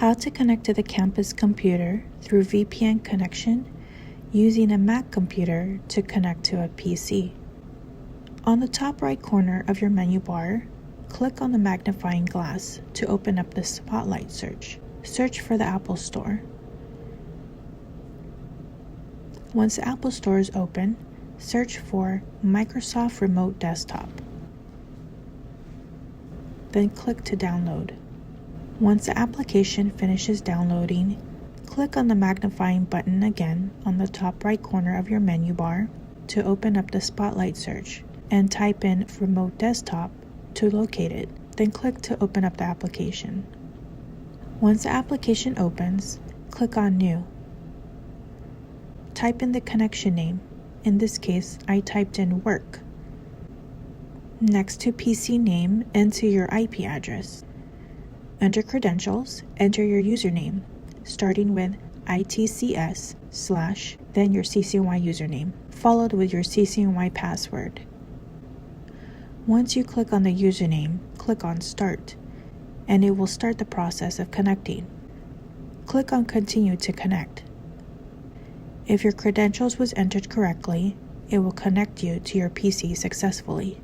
How to connect to the campus computer through VPN connection using a Mac computer to connect to a PC. On the top right corner of your menu bar, click on the magnifying glass to open up the Spotlight search. Search for the Apple Store. Once the Apple Store is open, search for Microsoft Remote Desktop. Then click to download. Once the application finishes downloading, click on the magnifying button again on the top right corner of your menu bar to open up the Spotlight search and type in Remote Desktop to locate it. Then click to open up the application. Once the application opens, click on New. Type in the connection name. In this case, I typed in Work. Next to PC name, enter your IP address. Under Credentials, enter your username, starting with ITCS/ then your CCNY username, followed with your CCNY password. Once you click on the username, click on Start, and it will start the process of connecting. Click on Continue to connect. If your credentials was entered correctly, it will connect you to your PC successfully.